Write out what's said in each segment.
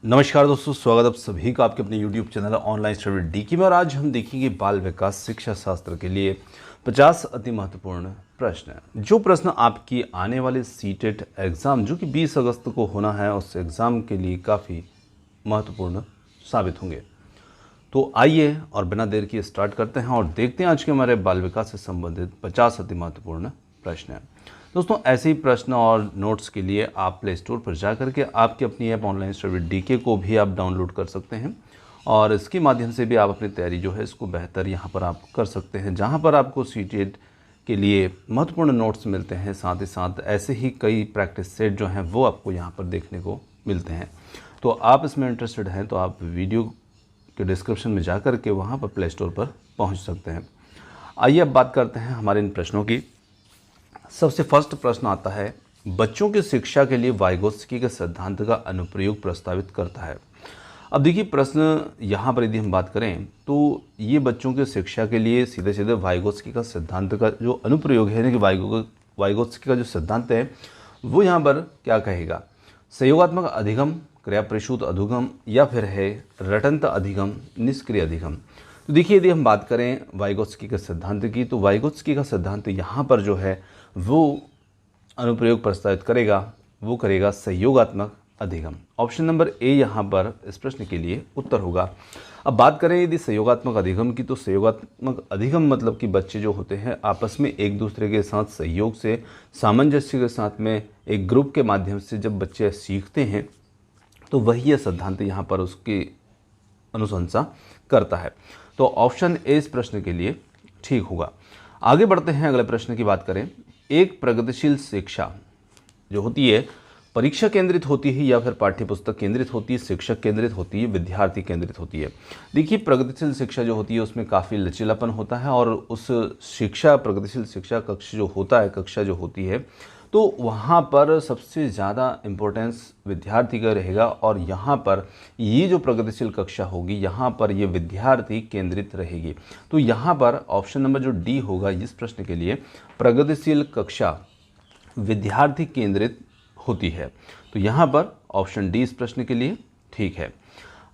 नमस्कार दोस्तों, स्वागत आप सभी का आपके अपने YouTube channel online study DK में। और आज हम देखेंगे बाल विकास शिक्षा शास्त्र के लिए 50 अति महत्वपूर्ण प्रश्न। जो प्रश्न आपकी आने वाले सीटेट एग्ज़ाम जो कि 20 अगस्त को होना है, उस एग्ज़ाम के लिए काफ़ी महत्वपूर्ण साबित होंगे। तो आइए और बिना देर किए स्टार्ट करते हैं और देखते हैं आज के हमारे बाल विकास से संबंधित 50 अति महत्वपूर्ण प्रश्न हैं। दोस्तों, ऐसे ही प्रश्न और नोट्स के लिए आप प्ले स्टोर पर जा करके आपकी अपनी ऐप ऑनलाइन स्टडी डीके को भी आप डाउनलोड कर सकते हैं और इसके माध्यम से भी आप अपनी तैयारी जो है इसको बेहतर यहाँ पर आप कर सकते हैं, जहाँ पर आपको सीटेट के लिए महत्वपूर्ण नोट्स मिलते हैं। साथ ही साथ ऐसे ही कई प्रैक्टिस सेट जो हैं वो आपको यहाँ पर देखने को मिलते हैं। तो आप इसमें इंटरेस्टेड हैं तो आप वीडियो के डिस्क्रिप्शन में जा कर के वहाँ पर प्ले स्टोर पर पहुँच सकते हैं। आइए अब बात करते हैं हमारे इन प्रश्नों की। सबसे फर्स्ट प्रश्न आता है, बच्चों की शिक्षा के लिए वाइगोत्स्की के सिद्धांत का अनुप्रयोग प्रस्तावित करता है। अब देखिए, प्रश्न यहाँ पर यदि हम बात करें तो ये बच्चों की शिक्षा के लिए सीधे सीधे वाइगोत्स्की का सिद्धांत का जो अनुप्रयोग है, यानी कि वाइगोत्स्की का जो सिद्धांत है वो यहाँ पर क्या कहेगा, सहयोगात्मक अधिगम, क्रियाप्रसूत अधिगम या फिर है रटंत अधिगम, निष्क्रिय अधिगम। तो देखिए, यदि हम बात करें वाइगोत्स्की के सिद्धांत की, तो वाइगोत्स्की का सिद्धांत यहाँ पर जो है वो अनुप्रयोग प्रस्तावित करेगा, वो करेगा सहयोगात्मक अधिगम। ऑप्शन नंबर ए यहाँ पर इस प्रश्न के लिए उत्तर होगा। अब बात करें यदि सहयोगात्मक अधिगम की, तो सहयोगात्मक अधिगम मतलब कि बच्चे जो होते हैं आपस में एक दूसरे के साथ सहयोग से, सामंजस्य के साथ में एक ग्रुप के माध्यम से जब बच्चे सीखते हैं तो वही यह सिद्धांत यहाँ पर उसकी अनुशंसा करता है। तो ऑप्शन ए इस प्रश्न के लिए ठीक होगा। आगे बढ़ते हैं, अगले प्रश्न की बात करें। एक प्रगतिशील शिक्षा जो होती है परीक्षा केंद्रित होती है या फिर पाठ्यपुस्तक केंद्रित होती है, शिक्षक केंद्रित होती है, विद्यार्थी केंद्रित होती है। देखिए, प्रगतिशील शिक्षा जो होती है उसमें काफ़ी लचीलापन होता है और उस शिक्षा प्रगतिशील शिक्षा कक्ष जो होता है, कक्षा जो होती है, तो वहाँ पर सबसे ज़्यादा इम्पोर्टेंस विद्यार्थी का रहेगा और यहाँ पर ये जो प्रगतिशील कक्षा होगी यहाँ पर ये विद्यार्थी केंद्रित रहेगी। तो यहाँ पर ऑप्शन नंबर जो डी होगा इस प्रश्न के लिए, प्रगतिशील कक्षा विद्यार्थी केंद्रित होती है। तो यहाँ पर ऑप्शन डी इस प्रश्न के लिए ठीक है।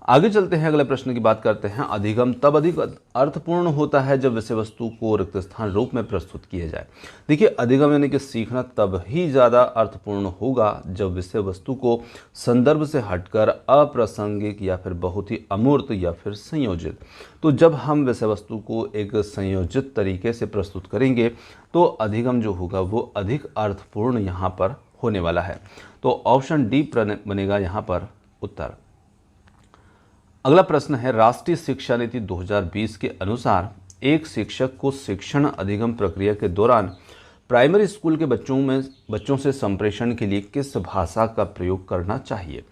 आगे चलते हैं, अगले प्रश्न की बात करते हैं। अधिगम तब अधिक अर्थपूर्ण होता है जब विषय वस्तु को रिक्त स्थान रूप में प्रस्तुत किया जाए। देखिए, अधिगम यानी कि सीखना तब ही ज़्यादा अर्थपूर्ण होगा जब विषय वस्तु को संदर्भ से हटकर अप्रासंगिक या फिर बहुत ही अमूर्त या फिर संयोजित, तो जब हम विषय वस्तु को एक संयोजित तरीके से प्रस्तुत करेंगे तो अधिगम जो होगा वो अधिक अर्थपूर्ण यहाँ पर होने वाला है। तो ऑप्शन डी बनेगा यहाँ पर उत्तर। अगला प्रश्न है, राष्ट्रीय शिक्षा नीति 2020 के अनुसार एक शिक्षक को शिक्षण अधिगम प्रक्रिया के दौरान प्राइमरी स्कूल के बच्चों से संप्रेषण के लिए किस भाषा का प्रयोग करना चाहिए।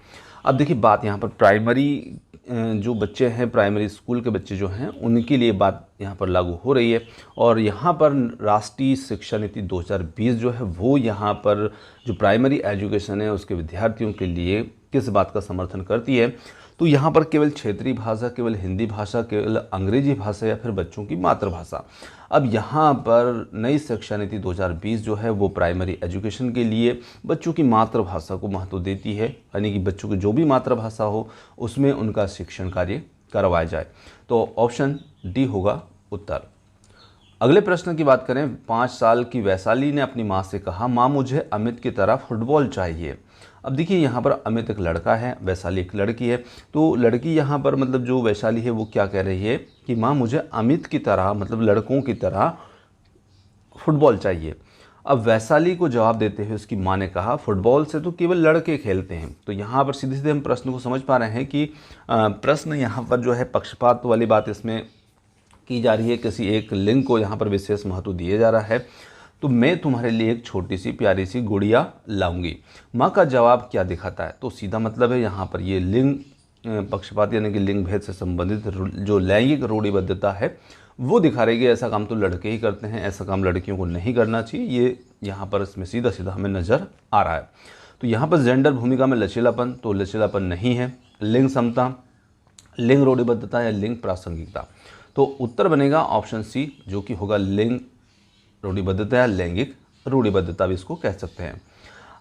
अब देखिए, बात यहाँ पर प्राइमरी जो बच्चे हैं, प्राइमरी स्कूल के बच्चे जो हैं उनके लिए बात यहाँ पर लागू हो रही है और यहाँ पर राष्ट्रीय शिक्षा नीति 2020 जो है वो यहाँ पर जो प्राइमरी एजुकेशन है उसके विद्यार्थियों के लिए किस बात का समर्थन करती है। तो यहाँ पर केवल क्षेत्रीय भाषा, केवल हिंदी भाषा, केवल अंग्रेजी भाषा या फिर बच्चों की मातृभाषा। अब यहाँ पर नई शिक्षा नीति 2020 जो है वो प्राइमरी एजुकेशन के लिए बच्चों की मातृभाषा को महत्व देती है, यानी कि बच्चों की जो भी मातृभाषा हो उसमें उनका शिक्षण कार्य करवाया जाए। तो ऑप्शन डी होगा उत्तर। अगले प्रश्न की बात करें। 5 साल की वैशाली ने अपनी माँ से कहा, माँ मुझे अमित की तरह फुटबॉल चाहिए। अब देखिए, यहाँ पर अमित एक लड़का है, वैशाली एक लड़की है। तो लड़की यहाँ पर मतलब जो वैशाली है वो क्या कह रही है कि माँ मुझे अमित की तरह मतलब लड़कों की तरह फुटबॉल चाहिए। अब वैशाली को जवाब देते हुए उसकी माँ ने कहा, फुटबॉल से तो केवल लड़के खेलते हैं। तो यहाँ पर सीधे सीधे हम प्रश्न को समझ पा रहे हैं कि प्रश्न यहाँ पर जो है पक्षपात वाली बात इसमें की जा रही है, किसी एक लिंग को यहाँ पर विशेष महत्व दिया जा रहा है। तो मैं तुम्हारे लिए एक छोटी सी प्यारी सी गुड़िया लाऊंगी। माँ का जवाब क्या दिखाता है, तो सीधा मतलब है यहाँ पर ये लिंग पक्षपात यानी कि लिंग भेद से संबंधित जो लैंगिक रूढ़िबद्धता है वो दिखा रही है। ऐसा काम तो लड़के ही करते हैं, ऐसा काम लड़कियों को नहीं करना चाहिए, ये यहाँ पर इसमें सीधा सीधा हमें नज़र आ रहा है। तो यहाँ पर जेंडर भूमिका में लचीलापन, तो लचीलापन नहीं है। लिंग समता, लिंग रूढ़िबद्धता या लिंग प्रासंगिकता, तो उत्तर बनेगा ऑप्शन सी जो कि होगा लिंग रूढ़िबद्धता या लैंगिक रूढ़िबद्धता भी इसको कह सकते हैं।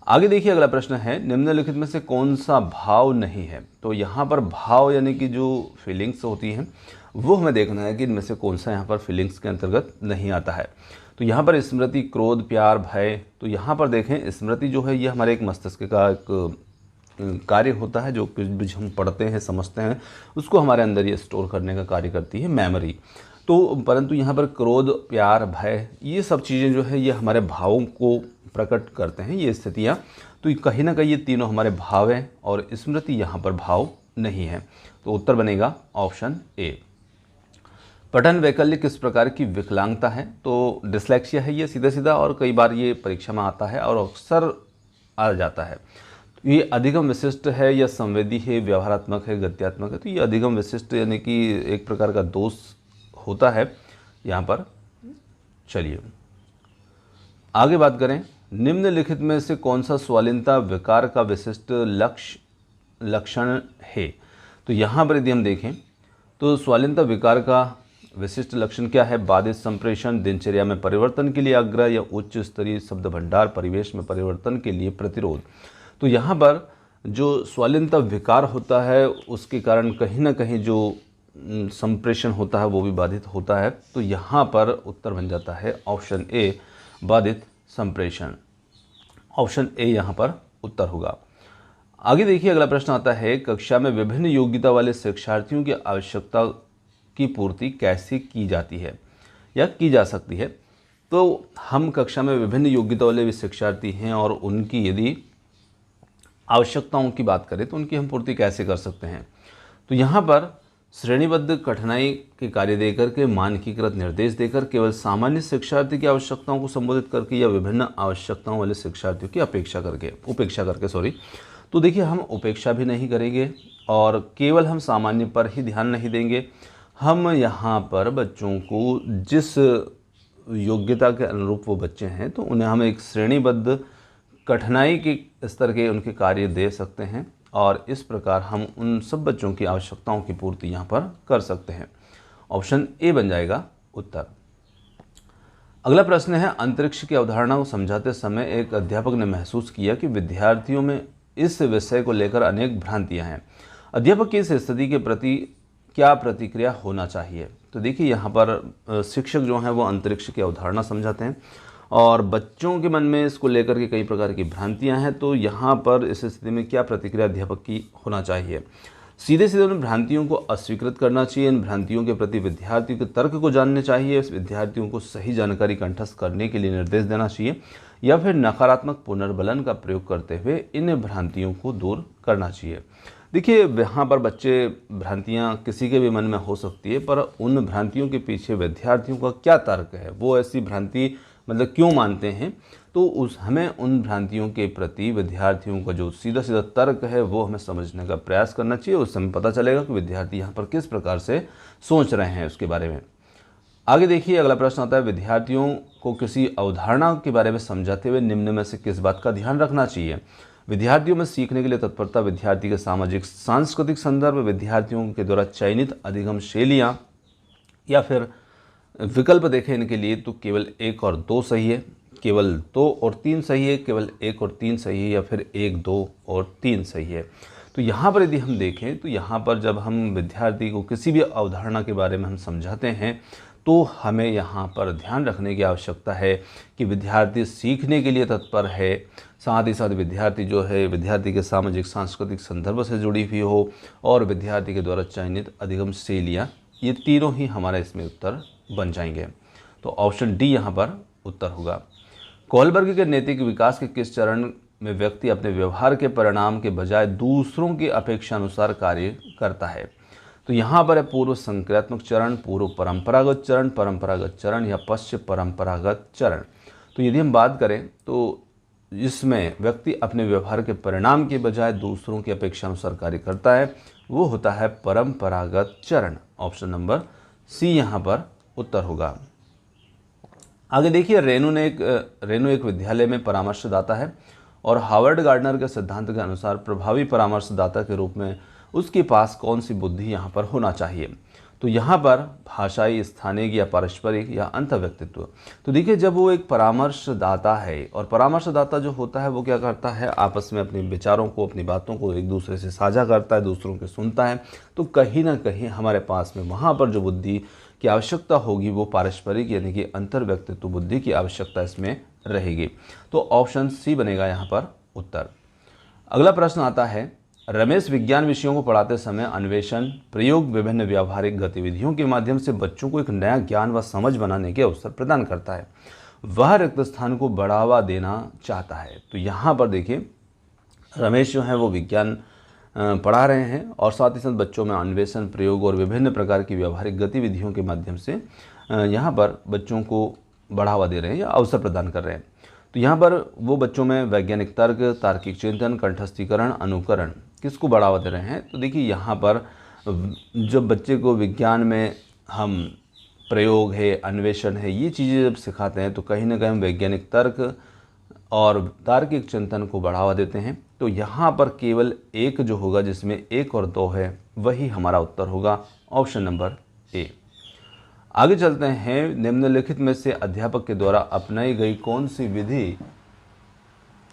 आगे देखिए अगला प्रश्न है, निम्नलिखित में से कौन सा भाव नहीं है। तो यहाँ पर भाव यानी कि जो फीलिंग्स होती हैं वो हमें देखना है कि इनमें से कौन सा यहाँ पर फीलिंग्स के अंतर्गत नहीं आता है। तो यहाँ पर स्मृति, क्रोध, प्यार, भय। तो यहाँ पर देखें स्मृति जो है ये हमारे एक मस्तिष्क का एक कार्य होता है, जो कुछ भी हम पढ़ते हैं समझते हैं उसको हमारे अंदर ये स्टोर करने का कार्य करती है मेमोरी। तो परंतु यहाँ पर क्रोध, प्यार, भय ये सब चीज़ें जो है ये हमारे भावों को प्रकट करते हैं, ये स्थितियाँ। तो कहीं ना कहीं ये तीनों हमारे भाव हैं और स्मृति यहाँ पर भाव नहीं है। तो उत्तर बनेगा ऑप्शन ए। पठन वैकल्य किस प्रकार की विकलांगता है। तो डिसलेक्सिया है ये सीधा सीधा, और कई बार ये परीक्षा में आता है और अक्सर आ जाता है। तो ये अधिगम विशिष्ट है या संवेदी है, व्यवहारात्मक है, गत्यात्मक है। तो ये अधिगम विशिष्ट यानी कि एक प्रकार का दोष होता है यहाँ पर। चलिए आगे बात करें, निम्नलिखित में से कौन सा स्वालीनता विकार का विशिष्ट लक्षण है। तो यहाँ पर यदि हम देखें तो स्वालीनता विकार का विशिष्ट लक्षण क्या है। बाधित संप्रेषण, दिनचर्या में परिवर्तन के लिए आग्रह या उच्च स्तरीय शब्द भंडार, परिवेश में परिवर्तन के लिए प्रतिरोध। तो यहाँ पर जो स्वालीनता विकार होता है उसके कारण कहीं ना कहीं जो संप्रेषण होता है वो भी बाधित होता है। तो यहाँ पर उत्तर बन जाता है ऑप्शन ए, बाधित संप्रेषण। ऑप्शन ए यहाँ पर उत्तर होगा। आगे देखिए अगला प्रश्न आता है, कक्षा में विभिन्न योग्यता वाले शिक्षार्थियों की आवश्यकता की पूर्ति कैसे की जाती है या की जा सकती है। तो हम कक्षा में विभिन्न योग्यता वाले भी शिक्षार्थी हैं और उनकी यदि आवश्यकताओं की बात करें तो उनकी हम पूर्ति कैसे कर सकते हैं। तो यहाँ पर श्रेणीबद्ध कठिनाई के कार्य देकर के, मानकीकृत निर्देश देकर, केवल सामान्य शिक्षार्थी की आवश्यकताओं को संबोधित करके या विभिन्न आवश्यकताओं वाले शिक्षार्थियों की उपेक्षा करके तो देखिए हम उपेक्षा भी नहीं करेंगे और केवल हम सामान्य पर ही ध्यान नहीं देंगे। हम यहाँ पर बच्चों को जिस योग्यता के अनुरूप वो बच्चे हैं तो उन्हें हम एक श्रेणीबद्ध कठिनाई के स्तर के उनके कार्य दे सकते हैं और इस प्रकार हम उन सब बच्चों की आवश्यकताओं की पूर्ति यहाँ पर कर सकते हैं। ऑप्शन ए बन जाएगा उत्तर। अगला प्रश्न है, अंतरिक्ष की अवधारणा को समझाते समय एक अध्यापक ने महसूस किया कि विद्यार्थियों में इस विषय को लेकर अनेक भ्रांतियां हैं। अध्यापक की इस स्थिति के प्रति क्या प्रतिक्रिया होना चाहिए। तो देखिए यहाँ पर शिक्षक जो हैं वो अंतरिक्ष की अवधारणा समझाते हैं और बच्चों के मन में इसको लेकर के कई प्रकार की भ्रांतियां हैं। तो यहाँ पर इस स्थिति में क्या प्रतिक्रिया अध्यापक की होना चाहिए। सीधे सीधे उन भ्रांतियों को अस्वीकृत करना चाहिए। इन भ्रांतियों के प्रति विद्यार्थियों के तर्क को जानने चाहिए। इस विद्यार्थियों को सही जानकारी कंठस्थ करने के लिए निर्देश देना चाहिए या फिर नकारात्मक पुनर्बलन का प्रयोग करते हुए इन भ्रांतियों को दूर करना चाहिए। देखिए यहाँ पर बच्चे भ्रांतियाँ किसी के भी मन में हो सकती है, पर उन भ्रांतियों के पीछे विद्यार्थियों का क्या तर्क है, वो ऐसी भ्रांति मतलब क्यों मानते हैं। तो हमें उन भ्रांतियों के प्रति विद्यार्थियों का जो सीधा सीधा तर्क है वो हमें समझने का प्रयास करना चाहिए। उस समय पता चलेगा कि विद्यार्थी यहाँ पर किस प्रकार से सोच रहे हैं उसके बारे में। आगे देखिए अगला प्रश्न आता है, विद्यार्थियों को किसी अवधारणा के बारे में समझाते हुए निम्न में से किस बात का ध्यान रखना चाहिए। विद्यार्थियों में सीखने के लिए तत्परता, विद्यार्थी के सामाजिक सांस्कृतिक संदर्भ, विद्यार्थियों के द्वारा चयनित अधिगम शैलियाँ, या फिर विकल्प देखें इनके लिए तो केवल 1 और 2 सही है, केवल 2 और 3 सही है, केवल 1 और 3 सही है, या फिर 1, 2 और 3 सही है। तो यहाँ पर यदि हम देखें तो यहाँ पर जब हम विद्यार्थी को किसी भी अवधारणा के बारे में हम समझाते हैं तो हमें यहाँ पर ध्यान रखने की आवश्यकता है कि विद्यार्थी सीखने के लिए तत्पर है, साथ ही साथ विद्यार्थी जो है विद्यार्थी के सामाजिक सांस्कृतिक संदर्भ से जुड़ी हुई हो और विद्यार्थी के द्वारा चयनित अधिगम शैलियाँ, ये तीनों ही हमारा इसमें उत्तर बन जाएंगे। तो ऑप्शन डी यहाँ पर उत्तर होगा। कोहलबर्ग के नैतिक विकास के किस चरण में व्यक्ति अपने व्यवहार के परिणाम के बजाय दूसरों की अपेक्षा अनुसार कार्य करता है। तो यहाँ पर है पूर्व संक्रियात्मक चरण, पूर्व परंपरागत चरण, परंपरागत चरण या पश्चिम परंपरागत चरण। तो यदि हम बात करें तो इसमें व्यक्ति अपने व्यवहार के परिणाम के बजाय दूसरों की अपेक्षा अनुसार कार्य करता है, वो होता है परंपरागत चरण। ऑप्शन नंबर सी यहाँ पर उत्तर होगा। आगे देखिए, रेनू एक विद्यालय में परामर्शदाता है और हार्वर्ड गार्डनर के सिद्धांत के अनुसार प्रभावी परामर्शदाता के रूप में उसके पास कौन सी बुद्धि यहाँ पर होना चाहिए। तो यहाँ पर भाषाई, स्थानिक या पारस्परिक या अंतःव्यक्तित्व। तो देखिए जब वो एक परामर्शदाता है, और परामर्शदाता जो होता है वो क्या करता है, आपस में अपने विचारों को, अपनी बातों को एक दूसरे से साझा करता है, दूसरों के सुनता है। तो कहीं ना कहीं हमारे पास में वहाँ पर जो बुद्धि की आवश्यकता होगी वो पारस्परिक यानी कि अंतर्व्यक्तित्व बुद्धि की आवश्यकता इसमें रहेगी। तो ऑप्शन सी बनेगा यहाँ पर उत्तर। अगला प्रश्न आता है, रमेश विज्ञान विषयों को पढ़ाते समय अन्वेषण, प्रयोग, विभिन्न व्यावहारिक गतिविधियों के माध्यम से बच्चों को एक नया ज्ञान व समझ बनाने के अवसर प्रदान करता है। वह रिक्त स्थान को बढ़ावा देना चाहता है। तो यहाँ पर देखिए रमेश जो है वो विज्ञान पढ़ा रहे हैं और साथ ही साथ बच्चों में अन्वेषण, प्रयोग और विभिन्न प्रकार की व्यावहारिक गतिविधियों के माध्यम से यहाँ पर बच्चों को बढ़ावा दे रहे हैं या अवसर प्रदान कर रहे हैं। तो यहाँ पर वो बच्चों में वैज्ञानिक तर्क, तार्किक चिंतन, कंठस्थीकरण, अनुकरण किसको बढ़ावा दे रहे हैं। तो देखिए यहाँ पर जब बच्चे को विज्ञान में हम प्रयोग है, अन्वेषण है, ये चीज़ें जब सिखाते हैं तो कहीं ना कहीं हम वैज्ञानिक तर्क और तार्किक चिंतन को बढ़ावा देते हैं। तो यहाँ पर केवल एक जो होगा जिसमें 1 और 2 है वही हमारा उत्तर होगा, ऑप्शन नंबर ए। आगे चलते हैं, निम्नलिखित में से अध्यापक के द्वारा अपनाई गई कौन सी विधि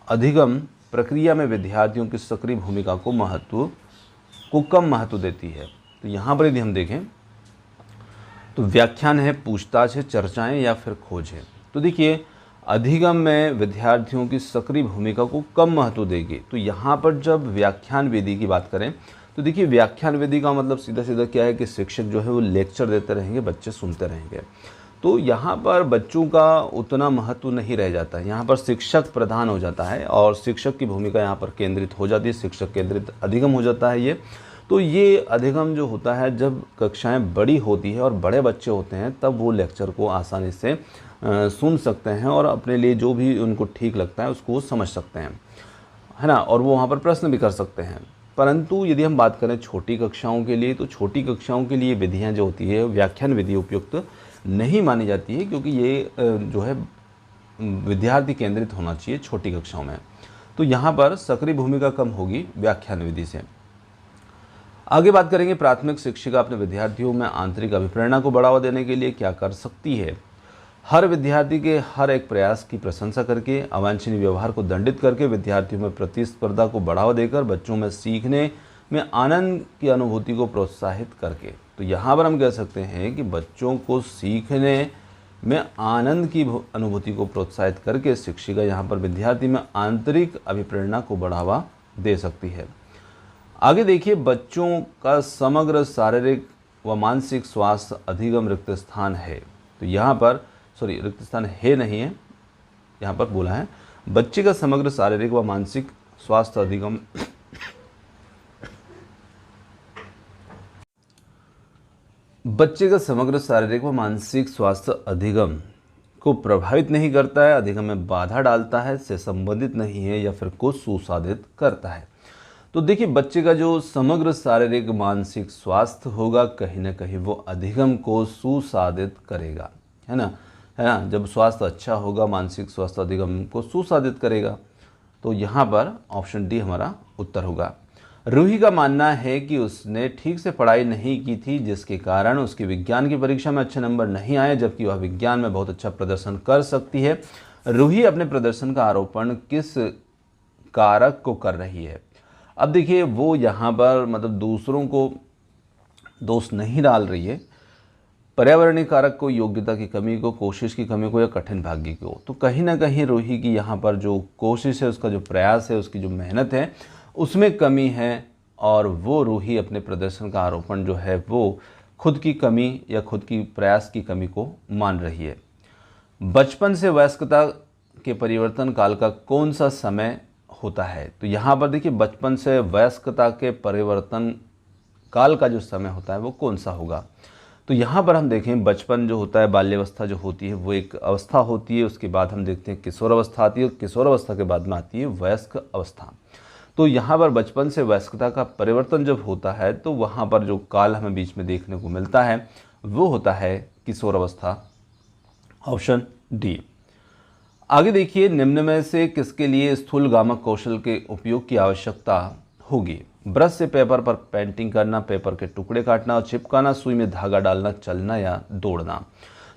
अधिगम प्रक्रिया में विद्यार्थियों की सक्रिय भूमिका को कम महत्व देती है। तो यहाँ पर यदि हम देखें तो व्याख्यान है, पूछताछ है, चर्चाएं या फिर खोज है। तो देखिए अधिगम में विद्यार्थियों की सक्रिय भूमिका को कम महत्व देगी। तो यहाँ पर जब व्याख्यान विधि की बात करें तो देखिए व्याख्यान विधि का मतलब सीधा सीधा क्या है कि शिक्षक जो है वो लेक्चर देते रहेंगे, बच्चे सुनते रहेंगे। तो यहाँ पर बच्चों का उतना महत्व नहीं रह जाता है, यहाँ पर शिक्षक प्रधान हो जाता है और शिक्षक की भूमिका यहाँ पर केंद्रित हो जाती है, शिक्षक केंद्रित अधिगम हो जाता है ये। तो ये अधिगम जो होता है जब कक्षाएं बड़ी होती है और बड़े बच्चे होते हैं तब वो लेक्चर को आसानी से सुन सकते हैं और अपने लिए जो भी उनको ठीक लगता है उसको वो समझ सकते हैं, है ना, और वो वहाँ पर प्रश्न भी कर सकते हैं। परंतु यदि हम बात करें छोटी कक्षाओं के लिए, तो छोटी कक्षाओं के लिए विधियाँ जो होती है व्याख्यान विधि उपयुक्त नहीं मानी जाती है, क्योंकि ये जो है विद्यार्थी केंद्रित होना चाहिए छोटी कक्षाओं में। तो यहाँ पर सक्रिय भूमिका कम होगी व्याख्यान विधि से। आगे बात करेंगे, प्राथमिक शिक्षिका अपने विद्यार्थियों में आंतरिक अभिप्रेरणा को बढ़ावा देने के लिए क्या कर सकती है। हर विद्यार्थी के हर एक प्रयास की प्रशंसा करके, अवांछनीय व्यवहार को दंडित करके, विद्यार्थियों में प्रतिस्पर्धा को बढ़ावा देकर, बच्चों में सीखने में आनंद की अनुभूति को प्रोत्साहित करके। तो यहाँ पर हम कह सकते हैं कि बच्चों को सीखने में आनंद की अनुभूति को प्रोत्साहित करके शिक्षिका यहाँ पर विद्यार्थी में आंतरिक अभिप्रेरणा को बढ़ावा दे सकती है। आगे देखिए, बच्चों का समग्र शारीरिक व मानसिक स्वास्थ्य अधिगम रिक्त स्थान है। तो यहाँ पर रिक्त स्थान है नहीं है, यहाँ पर बोला है बच्चे का समग्र शारीरिक व मानसिक स्वास्थ्य अधिगम बच्चे का समग्र शारीरिक व मानसिक स्वास्थ्य अधिगम को प्रभावित नहीं करता है, अधिगम में बाधा डालता है, से संबंधित नहीं है या फिर को सुसाधित करता है। तो देखिए बच्चे का जो समग्र शारीरिक मानसिक स्वास्थ्य होगा कहीं ना कहीं वो अधिगम को सुसाधित करेगा, है ना। जब स्वास्थ्य अच्छा होगा मानसिक स्वास्थ्य अधिगम को सुसाधित करेगा। तो यहाँ पर ऑप्शन डी हमारा उत्तर होगा। रूही का मानना है कि उसने ठीक से पढ़ाई नहीं की थी, जिसके कारण उसकी विज्ञान की परीक्षा में अच्छे नंबर नहीं आए, जबकि वह विज्ञान में बहुत अच्छा प्रदर्शन कर सकती है। रूही अपने प्रदर्शन का आरोपण किस कारक को कर रही है। अब देखिए वो यहाँ पर मतलब दूसरों को दोष नहीं डाल रही है, पर्यावरणीय कारक को, योग्यता की कमी को, कोशिश की कमी को या कठिन भाग्य को। तो कहीं ना कहीं रूही की यहाँ पर जो कोशिश है, उसका जो प्रयास है, उसकी जो मेहनत है उसमें कमी है और वो रूही अपने प्रदर्शन का आरोपण जो है वो खुद की कमी या खुद की प्रयास की कमी को मान रही है। बचपन से वयस्कता के परिवर्तन काल का कौन सा समय होता है। तो यहाँ पर देखिए बचपन से वयस्कता के परिवर्तन काल का जो समय होता है वो कौन सा होगा। तो यहाँ पर हम देखें बचपन जो होता है, बाल्यावस्था जो होती है वो एक अवस्था होती है, उसके बाद हम देखते हैं किशोर अवस्था आती है, किशोर अवस्था के बाद में आती है वयस्क अवस्था। तो यहाँ पर बचपन से वयस्कता का परिवर्तन जब होता है तो वहाँ पर जो काल हमें बीच में देखने को मिलता है वो होता है किशोर अवस्था, ऑप्शन डी। आगे देखिए, निम्न में से किसके लिए स्थूलगामक कौशल के उपयोग की आवश्यकता होगी। ब्रश से पेपर पर पेंटिंग करना, पेपर के टुकड़े काटना और चिपकाना, सुई में धागा डालना, चलना या दौड़ना।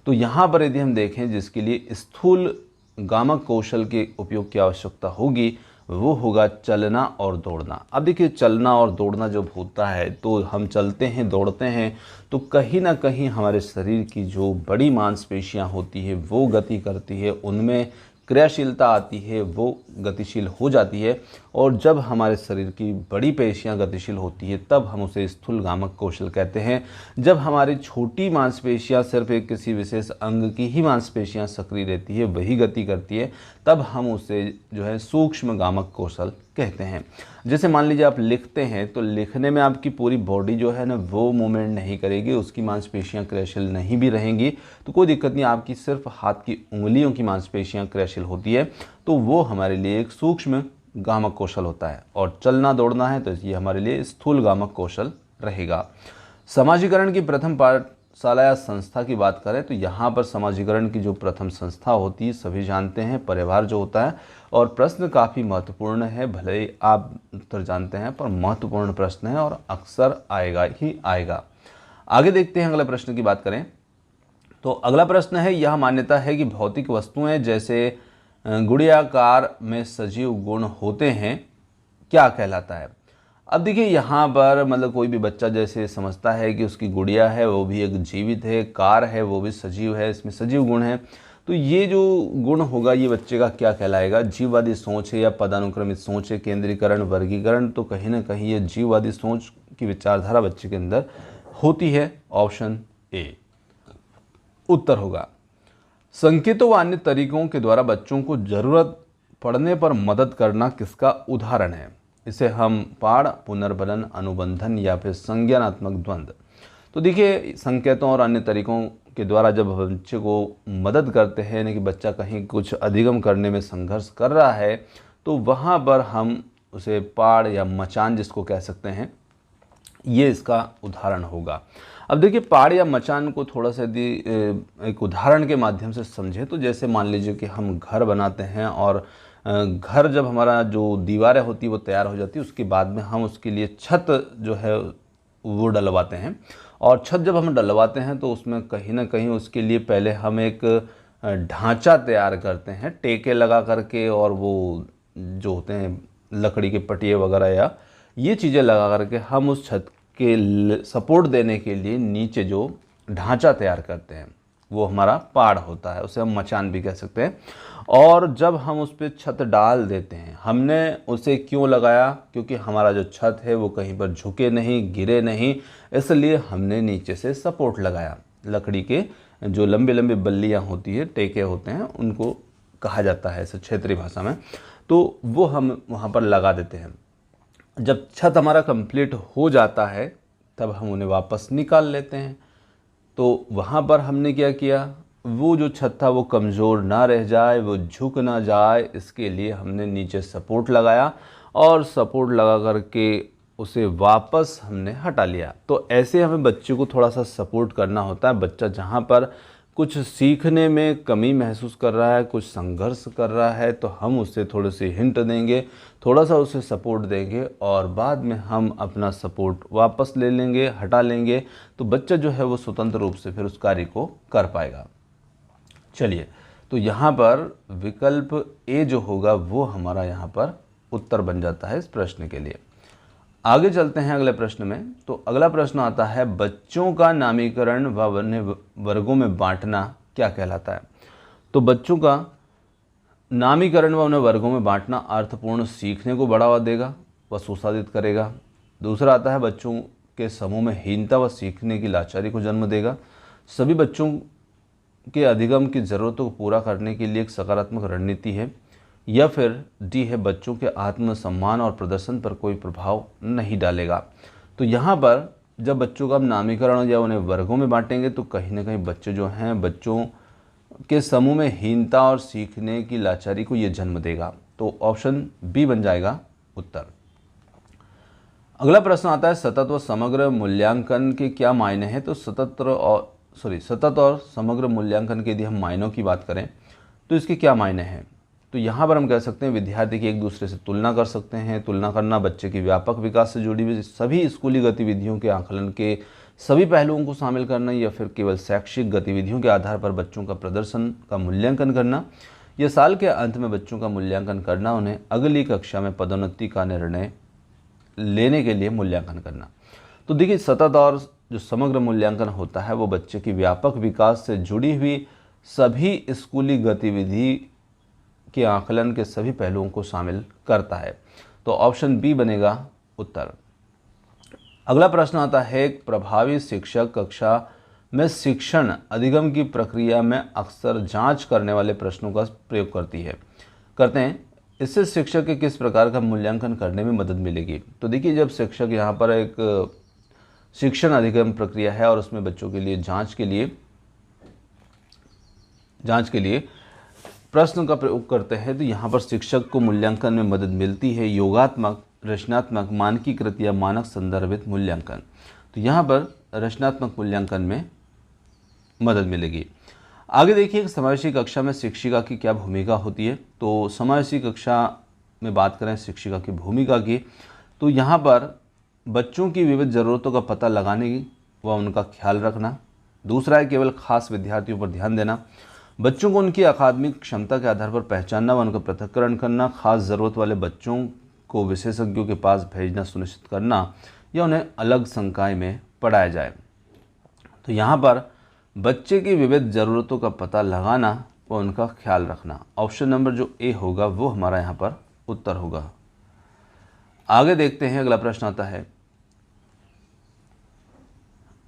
तो यहाँ पर यदि हम देखें जिसके लिए स्थूल गामक कौशल के उपयोग की आवश्यकता होगी वो होगा चलना और दौड़ना। अब देखिए चलना और दौड़ना जब होता है तो हम चलते हैं दौड़ते हैं तो कहीं ना कहीं हमारे शरीर की जो बड़ी मांसपेशियां होती है वो गति करती है, उनमें क्रियाशीलता आती है, वो गतिशील हो जाती है। और जब हमारे शरीर की बड़ी पेशियां गतिशील होती है तब हम उसे स्थूल गामक कौशल कहते हैं। जब हमारी छोटी मांसपेशियां सिर्फ एक किसी विशेष अंग की ही मांसपेशियां सक्रिय रहती है, वही गति करती है, तब हम उसे जो है सूक्ष्म गामक कौशल कहते हैं। जैसे मान लीजिए आप लिखते हैं तो लिखने में आपकी पूरी बॉडी जो है ना वो मूवमेंट नहीं करेगी, उसकी मांसपेशियां क्रियाशील नहीं भी रहेंगी तो कोई दिक्कत नहीं, आपकी सिर्फ हाथ की उंगलियों की मांसपेशियां क्रियाशील होती है तो वो हमारे लिए एक सूक्ष्म गामक कौशल होता है। और चलना दौड़ना है तो ये हमारे लिए स्थूल गामक कौशल रहेगा। समाजीकरण की प्रथम पाठशाला या संस्था की बात करें तो यहाँ पर समाजीकरण की जो प्रथम संस्था होती है सभी जानते हैं, परिवार जो होता है। और प्रश्न काफ़ी महत्वपूर्ण है, भले ही आप उत्तर जानते हैं पर महत्वपूर्ण प्रश्न है और अक्सर आएगा ही आएगा। आगे देखते हैं अगले प्रश्न की बात करें तो अगला प्रश्न है, यह मान्यता है कि भौतिक वस्तुएं जैसे गुड़ियाकार में सजीव गुण होते हैं, क्या कहलाता है। अब देखिए यहाँ पर मतलब कोई भी बच्चा जैसे समझता है कि उसकी गुड़िया है वो भी एक जीवित है, कार है वो भी सजीव है, इसमें सजीव गुण है, तो ये जो गुण होगा ये बच्चे का क्या कहलाएगा, जीववादी सोच है या पदानुक्रमित सोच है, केंद्रीकरण, वर्गीकरण। तो कहीं ना कहीं ये जीववादी सोच की विचारधारा बच्चे के अंदर होती है। ऑप्शन ए उत्तर होगा। संकेतों व अन्य तरीकों के द्वारा बच्चों को जरूरत पड़ने पर मदद करना किसका उदाहरण है। इसे हम पाड़, पुनर्बलन, अनुबंधन या फिर संज्ञानात्मक द्वंद्व। तो देखिए संकेतों और अन्य तरीकों के द्वारा जब बच्चे को मदद करते हैं, यानी कि बच्चा कहीं कुछ अधिगम करने में संघर्ष कर रहा है तो वहाँ पर हम उसे पाड़ या मचान जिसको कह सकते हैं, ये इसका उदाहरण होगा। अब देखिए पाड़ या मचान को थोड़ा सा यदि एक उदाहरण के माध्यम से समझें तो जैसे मान लीजिए कि हम घर बनाते हैं और घर जब हमारा जो दीवारें होती है वो तैयार हो जाती है, उसके बाद में हम उसके लिए छत जो है वो डलवाते हैं। और छत जब हम डलवाते हैं तो उसमें कहीं ना कहीं उसके लिए पहले हम एक ढांचा तैयार करते हैं टेके लगा करके, और वो जो होते हैं लकड़ी के पटिए वगैरह या ये चीज़ें लगा करके हम उस छत के सपोर्ट देने के लिए नीचे जो ढांचा तैयार करते हैं वो हमारा पाड़ होता है, उसे हम मचान भी कह सकते हैं। और जब हम उस पर छत डाल देते हैं, हमने उसे क्यों लगाया, क्योंकि हमारा जो छत है वो कहीं पर झुके नहीं, गिरे नहीं, इसलिए हमने नीचे से सपोर्ट लगाया। लकड़ी के जो लंबे लंबे बल्लियाँ होती है, टेके होते हैं, उनको कहा जाता है ऐसे क्षेत्रीय भाषा में, तो वो हम वहाँ पर लगा देते हैं। जब छत हमारा कंप्लीट हो जाता है तब हम उन्हें वापस निकाल लेते हैं। तो वहाँ पर हमने क्या किया, वो जो छत था वो कमज़ोर ना रह जाए, वो झुक ना जाए, इसके लिए हमने नीचे सपोर्ट लगाया और सपोर्ट लगा करके उसे वापस हमने हटा लिया। तो ऐसे हमें बच्चे को थोड़ा सा सपोर्ट करना होता है। बच्चा जहाँ पर कुछ सीखने में कमी महसूस कर रहा है, कुछ संघर्ष कर रहा है, तो हम उससे थोड़े से हिंट देंगे, थोड़ा सा उसे सपोर्ट देंगे और बाद में हम अपना सपोर्ट वापस ले लेंगे, हटा लेंगे, तो बच्चा जो है वो स्वतंत्र रूप से फिर उस कार्य को कर पाएगा। चलिए, तो यहाँ पर विकल्प ए जो होगा वो हमारा यहाँ पर उत्तर बन जाता है इस प्रश्न के लिए। आगे चलते हैं अगले प्रश्न में। तो अगला प्रश्न आता है, बच्चों का नामीकरण व वर्गों में बांटना क्या कहलाता है। तो बच्चों का नामीकरण व उन्हें वर्गों में बांटना अर्थपूर्ण सीखने को बढ़ावा देगा व सुसाधित करेगा। दूसरा आता है, बच्चों के समूह में हीनता व सीखने की लाचारी को जन्म देगा। सभी बच्चों के अधिगम की ज़रूरतों को पूरा करने के लिए एक सकारात्मक रणनीति है। या फिर डी है, बच्चों के आत्मसम्मान और प्रदर्शन पर कोई प्रभाव नहीं डालेगा। तो यहाँ पर जब बच्चों का हम नामीकरण या उन्हें वर्गों में बांटेंगे तो कहीं ना कहीं बच्चे जो हैं, बच्चों के समूह में हीनता और सीखने की लाचारी को ये जन्म देगा। तो ऑप्शन बी बन जाएगा उत्तर। अगला प्रश्न आता है, सतत व समग्र मूल्यांकन के क्या मायने हैं। तो सतत और समग्र मूल्यांकन के यदि हम मायनों की बात करें तो इसके क्या मायने हैं। तो यहाँ पर हम कह सकते हैं विद्यार्थी की एक दूसरे से तुलना कर सकते हैं। तुलना करना बच्चे की व्यापक विकास से जुड़ी हुई सभी स्कूली गतिविधियों के आकलन के सभी पहलुओं को शामिल करना, या फिर केवल शैक्षिक गतिविधियों के आधार पर बच्चों का प्रदर्शन का मूल्यांकन करना, या साल के अंत में बच्चों का मूल्यांकन करना, उन्हें अगली कक्षा में पदोन्नति का निर्णय लेने के लिए मूल्यांकन करना। तो देखिए, सतत और जो समग्र मूल्यांकन होता है वो बच्चे की व्यापक विकास से जुड़ी हुई सभी स्कूली गतिविधि के आकलन के सभी पहलुओं को शामिल करता है। तो ऑप्शन बी बनेगा उत्तर। अगला प्रश्न आता है, एक प्रभावी शिक्षक कक्षा में शिक्षण अधिगम की प्रक्रिया में अक्सर जांच करने वाले प्रश्नों का प्रयोग करते हैं। इससे शिक्षक के किस प्रकार का मूल्यांकन करने में मदद मिलेगी। तो देखिए, जब शिक्षक यहाँ पर एक शिक्षण अधिगम प्रक्रिया है और उसमें बच्चों के लिए जांच के लिए प्रश्न का प्रयोग करते हैं, तो यहाँ पर शिक्षक को मूल्यांकन में मदद मिलती है योगात्मक, रचनात्मक, मानकीकृत या मानक संदर्भित मूल्यांकन। तो यहाँ पर रचनात्मक मूल्यांकन में मदद मिलेगी। आगे देखिए, समावेशी कक्षा में शिक्षिका की क्या भूमिका होती है। तो समावेशी कक्षा में बात करें शिक्षिका की भूमिका की, तो यहाँ पर बच्चों की विविध ज़रूरतों का पता लगाने व उनका ख्याल रखना। दूसरा है केवल खास विद्यार्थियों पर ध्यान देना। बच्चों को उनकी अकादमिक क्षमता के आधार पर पहचानना व उनका पृथक्करण करना। खास ज़रूरत वाले बच्चों को विशेषज्ञों के पास भेजना सुनिश्चित करना, या उन्हें अलग संकाय में पढ़ाया जाए। तो यहाँ पर बच्चे की विविध ज़रूरतों का पता लगाना व उनका ख्याल रखना। ऑप्शन नंबर जो ए होगा वो हमारा यहाँ पर उत्तर होगा। आगे देखते हैं, अगला प्रश्न आता है,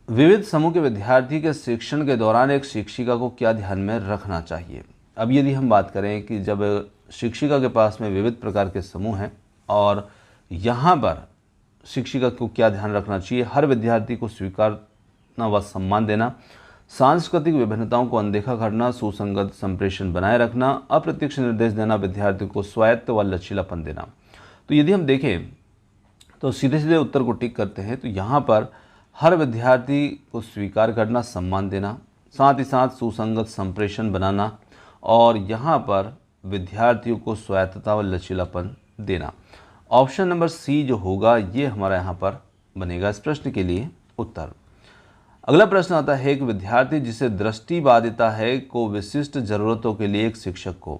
विविध समूह के विद्यार्थी के शिक्षण के दौरान एक शिक्षिका को क्या ध्यान में रखना चाहिए। अब यदि हम बात करें कि जब शिक्षिका के पास में विविध प्रकार के समूह हैं और यहाँ पर शिक्षिका को क्या ध्यान रखना चाहिए, हर विद्यार्थी को स्वीकारना व सम्मान देना, सांस्कृतिक विभिन्नताओं को अनदेखा करना, सुसंगत संप्रेषण बनाए रखना, अप्रत्यक्ष निर्देश देना, विद्यार्थी को स्वायत्त व लचीलापन देना। तो यदि हम देखें तो सीधे सीधे उत्तर को टिक करते हैं। तो यहाँ पर हर विद्यार्थी को स्वीकार करना, सम्मान देना, साथ ही साथ सुसंगत संप्रेषण बनाना, और यहाँ पर विद्यार्थियों को स्वायत्तता व लचीलापन देना। ऑप्शन नंबर सी जो होगा ये हमारा यहाँ पर बनेगा इस प्रश्न के लिए उत्तर। अगला प्रश्न आता है, एक विद्यार्थी जिसे दृष्टिबाधिता है को विशिष्ट जरूरतों के लिए एक शिक्षक को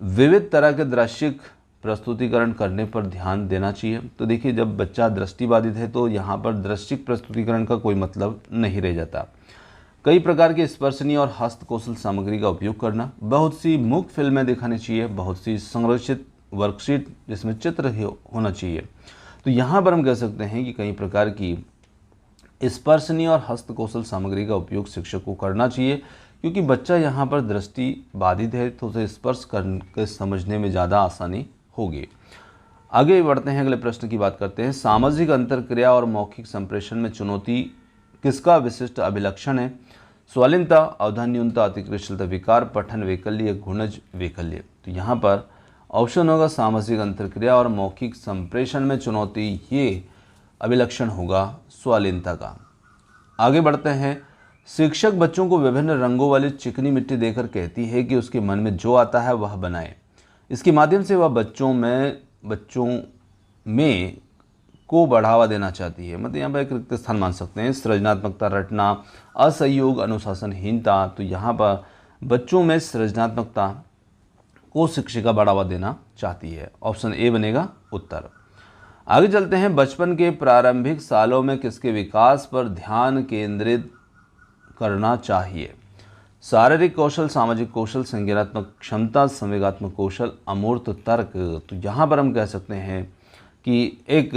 विविध तरह के दृश्यिक प्रस्तुतिकरण करने पर ध्यान देना चाहिए। तो देखिए, जब बच्चा दृष्टिबाधित है तो यहाँ पर दृश्यिक प्रस्तुतिकरण का कोई मतलब नहीं रह जाता। कई प्रकार की स्पर्शनीय और हस्तकौशल सामग्री का उपयोग करना, बहुत सी मूक फिल्में दिखानी चाहिए, बहुत सी संरचित वर्कशीट जिसमें चित्र होना चाहिए। तो यहाँ पर हम कह सकते हैं कि कई प्रकार की स्पर्शनीय और हस्तकौशल सामग्री का उपयोग शिक्षक को करना चाहिए, क्योंकि बच्चा यहाँ पर दृष्टि बाधित है तो उसे स्पर्श करके समझने में ज़्यादा आसानी होगी। आगे बढ़ते हैं, अगले प्रश्न की बात करते हैं, सामाजिक अंतरक्रिया और मौखिक संप्रेषण में चुनौती किसका विशिष्ट अभिलक्षण है। स्वालीनता, अवधान्यूनता, अतिकृष्टता विकार, पठन वैकल्य, गुणज वैकल्य। तो यहाँ पर ऑप्शन होगा सामाजिक अंतरक्रिया और मौखिक संप्रेषण में चुनौती, ये अभिलक्षण होगा स्वालीनता का। आगे बढ़ते हैं, शिक्षक बच्चों को विभिन्न रंगों वाली चिकनी मिट्टी देकर कहती है कि उसके मन में जो आता है वह बनाए। इसके माध्यम से वह बच्चों में को बढ़ावा देना चाहती है। मतलब यहाँ पर एक रिक्त स्थान मान सकते हैं। सृजनात्मकता रटना, असहयोग, अनुशासनहीनता। तो यहाँ पर बच्चों में सृजनात्मकता को शिक्षिका बढ़ावा देना चाहती है। ऑप्शन ए बनेगा उत्तर। आगे चलते हैं, बचपन के प्रारंभिक सालों में किसके विकास पर ध्यान केंद्रित करना चाहिए। शारीरिक कौशल, सामाजिक कौशल, संज्ञानात्मक क्षमता, संवेगात्मक कौशल, अमूर्त तर्क। तो यहाँ पर हम कह सकते हैं कि एक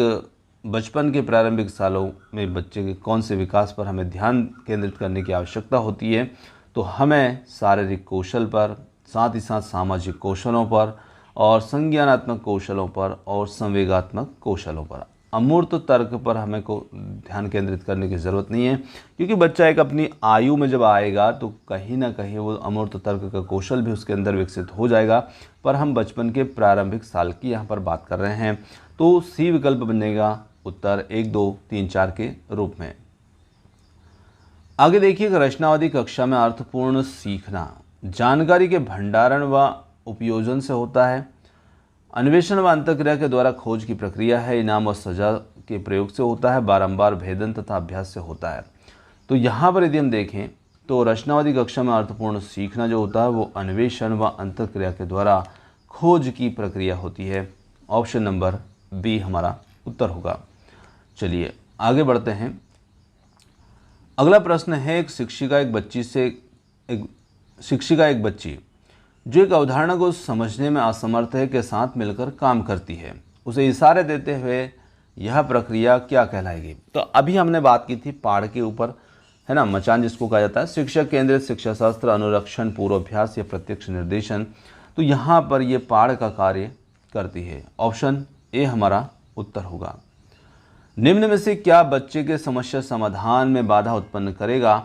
बचपन के प्रारंभिक सालों में बच्चे के कौन से विकास पर हमें ध्यान केंद्रित करने की आवश्यकता होती है। तो हमें शारीरिक कौशल पर, साथ ही साथ सामाजिक कौशलों पर और संज्ञानात्मक कौशलों पर और संवेगात्मक कौशलों पर, अमूर्त तर्क पर हमें को ध्यान केंद्रित करने की ज़रूरत नहीं है, क्योंकि बच्चा एक अपनी आयु में जब आएगा तो कहीं ना कहीं वो अमूर्त तर्क का कौशल भी उसके अंदर विकसित हो जाएगा। पर हम बचपन के प्रारंभिक साल की यहाँ पर बात कर रहे हैं, तो सी विकल्प बनेगा उत्तर 1, 2, 3, 4 के रूप में। आगे देखिए, रचनावादी कक्षा में अर्थपूर्ण सीखना, जानकारी के भंडारण व उपयोजन से होता है। अन्वेषण व अंतःक्रिया के द्वारा खोज की प्रक्रिया है। इनाम और सजा के प्रयोग से होता है। बारंबार भेदन तथा अभ्यास से होता है। तो यहाँ पर यदि हम देखें तो रचनावादी कक्षा में अर्थपूर्ण सीखना जो होता है वो अन्वेषण व अंतःक्रिया के द्वारा खोज की प्रक्रिया होती है। ऑप्शन नंबर बी हमारा उत्तर होगा। चलिए आगे बढ़ते हैं। अगला प्रश्न है, एक शिक्षिका एक बच्ची जो एक अवधारणा को समझने में असमर्थ है के साथ मिलकर काम करती है, उसे इशारे देते हुए यह प्रक्रिया क्या कहलाएगी? तो अभी हमने बात की थी पाढ़ के ऊपर, है ना, मचान जिसको कहा जाता है, शिक्षक केंद्रित शिक्षा शास्त्र, अनुरक्षण, पूर्वाभ्यास या प्रत्यक्ष निर्देशन। तो यहाँ पर ये पाढ़ का कार्य करती है। ऑप्शन ए हमारा उत्तर होगा। निम्न में से क्या बच्चे के समस्या समाधान में बाधा उत्पन्न करेगा?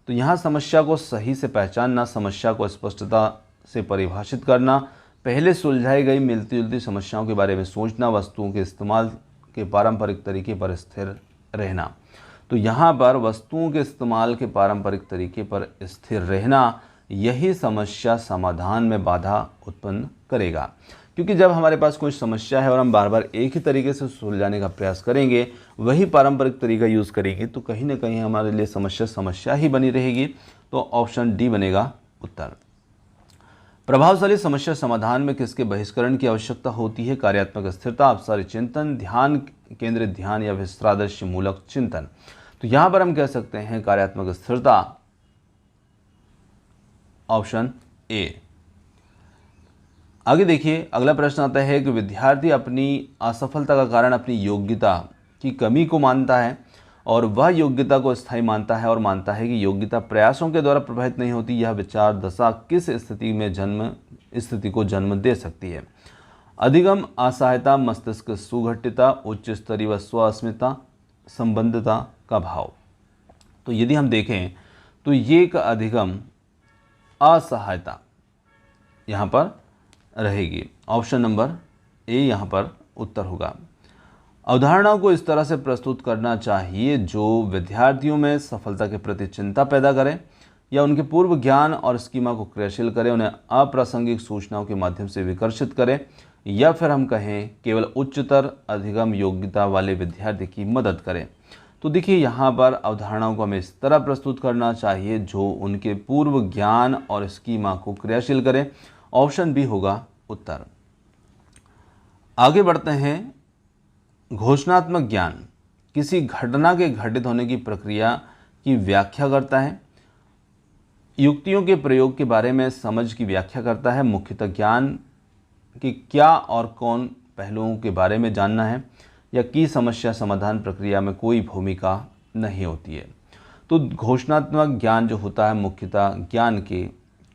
तो यहाँ समस्या को सही से पहचानना, समस्या को स्पष्टता से परिभाषित करना, पहले सुलझाई गई मिलती जुलती समस्याओं के बारे में सोचना, वस्तुओं के इस्तेमाल के पारंपरिक तरीके पर स्थिर रहना। तो यहाँ पर वस्तुओं के इस्तेमाल के पारंपरिक तरीके पर स्थिर रहना यही समस्या समाधान में बाधा उत्पन्न करेगा। क्योंकि जब हमारे पास कोई समस्या है और हम बार बार एक ही तरीके से सुलझाने का प्रयास करेंगे, वही पारंपरिक तरीका यूज़ करेंगे, तो कहीं ना कहीं हमारे लिए समस्या ही बनी रहेगी। तो ऑप्शन डी बनेगा उत्तर। प्रभावशाली समस्या समाधान में किसके बहिष्करण की आवश्यकता होती है? कार्यात्मक स्थिरता, अपसारी चिंतन, ध्यान केंद्रित ध्यान या विस्तारदर्शी मूलक चिंतन। तो यहां पर हम कह सकते हैं कार्यात्मक स्थिरता। Option A. आगे देखिए, अगला प्रश्न आता है कि विद्यार्थी अपनी असफलता का कारण अपनी योग्यता की कमी को मानता है और वह योग्यता को स्थायी मानता है और मानता है कि योग्यता प्रयासों के द्वारा प्रभावित नहीं होती। यह विचार दशा किस स्थिति को जन्म दे सकती है? अधिगम, असहायता, मस्तिष्क सुघटितता, उच्च स्तरीय व स्वअस्मिता, संबंधता का भाव। तो यदि हम देखें तो ये एक अधिगम, असहायता यहाँ पर रहेगी। ऑप्शन नंबर ए यहाँ पर उत्तर होगा। अवधारणाओं को इस तरह से प्रस्तुत करना चाहिए जो विद्यार्थियों में सफलता के प्रति चिंता पैदा करे या उनके पूर्व ज्ञान और स्कीमा को क्रियाशील करे, उन्हें अप्रासंगिक सूचनाओं के माध्यम से विकर्षित करे, या फिर हम कहें केवल उच्चतर अधिगम योग्यता वाले विद्यार्थी की मदद करे। तो देखिए यहाँ पर अवधारणाओं को हमें इस तरह प्रस्तुत करना चाहिए जो उनके पूर्व ज्ञान और स्कीमा को क्रियाशील करे। ऑप्शन बी होगा उत्तर। आगे बढ़ते हैं। घोषणात्मक ज्ञान किसी घटना के घटित होने की प्रक्रिया की व्याख्या करता है, युक्तियों के प्रयोग के बारे में समझ की व्याख्या करता है, मुख्यतः ज्ञान कि क्या और कौन पहलुओं के बारे में जानना है, या की समस्या समाधान प्रक्रिया में कोई भूमिका नहीं होती है। तो घोषणात्मक ज्ञान जो होता है मुख्यतः ज्ञान के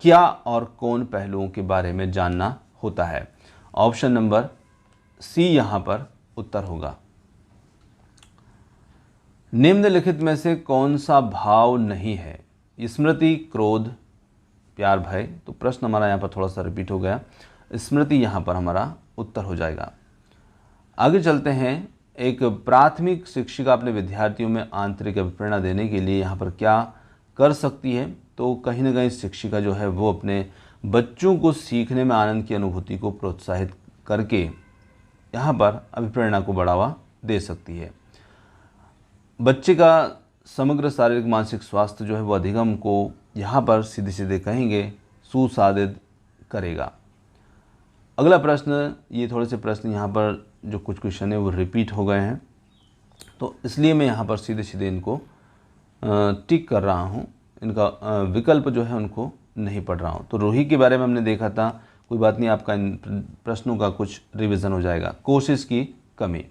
क्या और कौन पहलुओं के बारे में जानना होता है। ऑप्शन नंबर सी यहाँ पर उत्तर होगा। निम्नलिखित में से कौन सा भाव नहीं है? स्मृति, क्रोध, प्यार, भय। तो प्रश्न हमारा यहाँ पर थोड़ा सा रिपीट हो गया। स्मृति यहाँ पर हमारा उत्तर हो जाएगा। आगे चलते हैं। एक प्राथमिक शिक्षिका अपने विद्यार्थियों में आंतरिक अभिप्रेरणा देने के लिए यहाँ पर क्या कर सकती है? तो कहीं ना कहीं शिक्षिका जो है वो अपने बच्चों को सीखने में आनंद की अनुभूति को प्रोत्साहित करके यहाँ पर अभिप्रेरणा को बढ़ावा दे सकती है। बच्चे का समग्र शारीरिक मानसिक स्वास्थ्य जो है वो अधिगम को यहाँ पर सीधे सीधे कहेंगे सुसाधित करेगा। अगला प्रश्न, ये थोड़े से प्रश्न यहाँ पर जो कुछ क्वेश्चन है वो रिपीट हो गए हैं, तो इसलिए मैं यहाँ पर सीधे सीधे इनको टिक कर रहा हूँ, इनका विकल्प जो है उनको नहीं पढ़ रहा हूँ। तो रूही के बारे में हमने देखा था, कोई बात नहीं, आपका इन प्रश्नों का कुछ रिवीजन हो जाएगा। कोशिश की कमी,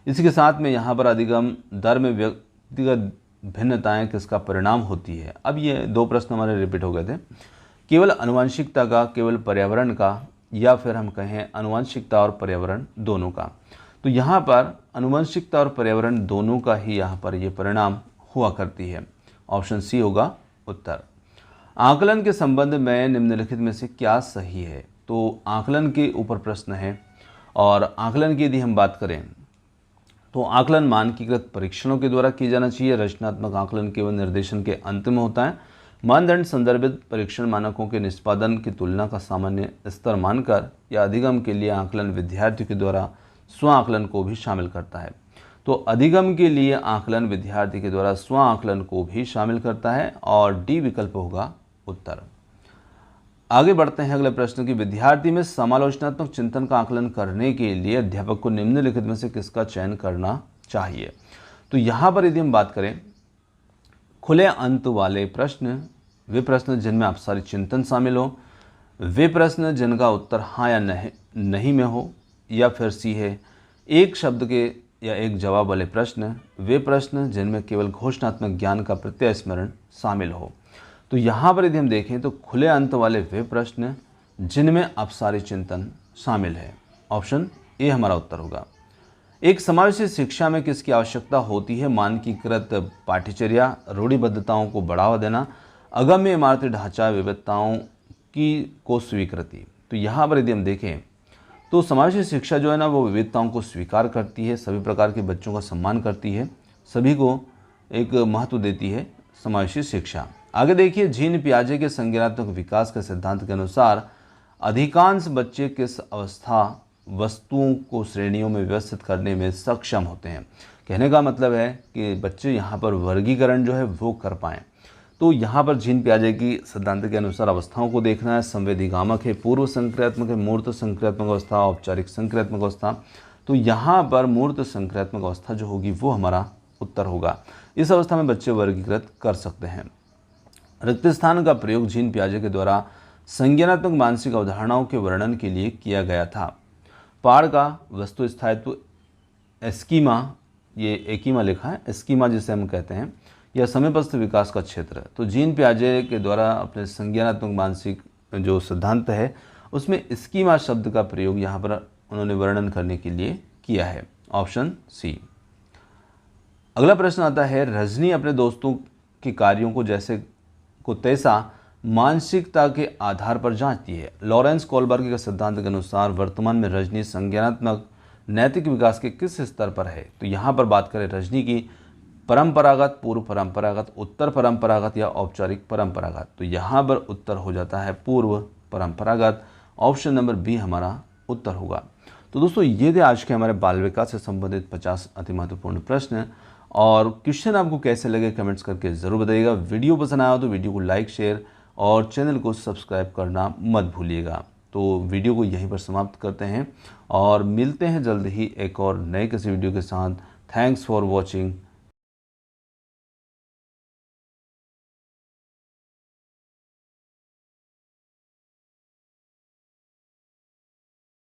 इसी के साथ में यहाँ पर अधिगम दर में व्यक्तिगत भिन्नताएं किसका परिणाम होती है। अब ये दो प्रश्न हमारे रिपीट हो गए थे, केवल आनुवंशिकता का, केवल पर्यावरण का, या फिर हम कहें आनुवंशिकता और पर्यावरण दोनों का। तो यहाँ पर आनुवंशिकता और पर्यावरण दोनों का ही यहाँ पर ये परिणाम हुआ करती है। ऑप्शन सी होगा उत्तर। आकलन के संबंध में निम्नलिखित में से क्या सही है? तो आकलन के ऊपर प्रश्न है, और आकलन की यदि हम बात करें तो आकलन मानकीकृत परीक्षणों के द्वारा किया जाना चाहिए। रचनात्मक आकलन केवल निर्देशन के अंत में होता है। मानदंड संदर्भित परीक्षण मानकों के निष्पादन की तुलना का सामान्य स्तर मानकर या अधिगम के लिए आकलन विद्यार्थियों के द्वारा स्व आकलन को भी शामिल करता है। तो अधिगम के लिए आकलन विद्यार्थी के द्वारा स्व आकलन को भी शामिल करता है और डी विकल्प होगा उत्तर। आगे बढ़ते हैं अगले प्रश्न की। विद्यार्थी में समालोचनात्मक चिंतन का आकलन करने के लिए अध्यापक को निम्नलिखित में से किसका चयन करना चाहिए। तो यहाँ पर यदि हम बात करें खुले अंत वाले प्रश्न, वे प्रश्न जिनमें अपसारी चिंतन शामिल हो, वे प्रश्न जिनका उत्तर हाँ या नहीं में हो, या फिर सी है एक शब्द के या एक जवाब वाले प्रश्न, वे प्रश्न जिनमें केवल घोषणात्मक ज्ञान का प्रत्यय स्मरण शामिल हो। तो यहाँ पर यदि हम देखें तो खुले अंत वाले वे प्रश्न जिनमें अपसारी चिंतन शामिल है। ऑप्शन ए हमारा उत्तर होगा। एक समावेशी शिक्षा में किसकी आवश्यकता होती है? मानकीकृत पाठ्यचर्या, रूढ़िबद्धताओं को बढ़ावा देना, अगम्य इमारती ढांचा, विविधताओं को स्वीकृति। तो यहाँ पर यदि हम देखें तो समावेशी शिक्षा जो है ना वो विविधताओं को स्वीकार करती है, सभी प्रकार के बच्चों का सम्मान करती है, सभी को एक महत्व देती है समावेशी शिक्षा। आगे देखिए, जीन पियाजे के संज्ञानात्मक विकास के सिद्धांत के अनुसार अधिकांश बच्चे किस अवस्था वस्तुओं को श्रेणियों में व्यवस्थित करने में सक्षम होते हैं। कहने का मतलब है कि बच्चे यहाँ पर वर्गीकरण जो है वो कर पाएँ। तो यहाँ पर जीन पियाजे की सिद्धांत के अनुसार अवस्थाओं को देखना है। संवेदीगामक है, पूर्व संक्रियात्मक है, मूर्त संक्रियात्मक अवस्था, औपचारिक संक्रियात्मक अवस्था। तो यहाँ पर मूर्त संक्रियात्मक अवस्था जो होगी वो हमारा उत्तर होगा। इस अवस्था में बच्चे वर्गीकृत कर सकते हैं। रिक्त स्थान का प्रयोग जीन पियाजे के द्वारा संज्ञानात्मक मानसिक अवधारणाओं के वर्णन के लिए किया गया था। पाड़ का वस्तु स्थायित्व एस्कीमा, ये एकीमा लिखा है, एस्कीमा जिसे हम कहते हैं, यह समयस्थ विकास का क्षेत्र है। तो जीन पियाजे के द्वारा अपने संज्ञानात्मक मानसिक जो सिद्धांत है उसमें स्कीमा शब्द का प्रयोग यहाँ पर उन्होंने वर्णन करने के लिए किया है। Option C. अगला प्रश्न आता है, रजनी अपने दोस्तों के कार्यों को तैसा मानसिकता के आधार पर जांचती है। लॉरेंस कोलबर्ग के सिद्धांत के अनुसार वर्तमान में रजनी संज्ञानात्मक नैतिक विकास के किस स्तर पर है? तो यहाँ पर बात करें रजनी की परंपरागत, पूर्व परंपरागत, उत्तर परंपरागत या औपचारिक परंपरागत। तो यहाँ पर उत्तर हो जाता है पूर्व परंपरागत। ऑप्शन नंबर बी हमारा उत्तर होगा। तो दोस्तों ये थे आज के हमारे बाल विकास से संबंधित 50 अति महत्वपूर्ण प्रश्न। और क्वेश्चन आपको कैसे लगे कमेंट्स करके ज़रूर बताइएगा। वीडियो पसंद आया तो वीडियो को लाइक, शेयर और चैनल को सब्सक्राइब करना मत भूलिएगा। तो वीडियो को यहीं पर समाप्त करते हैं और मिलते हैं जल्द ही एक और नए किसी वीडियो के साथ। Thanks for watching.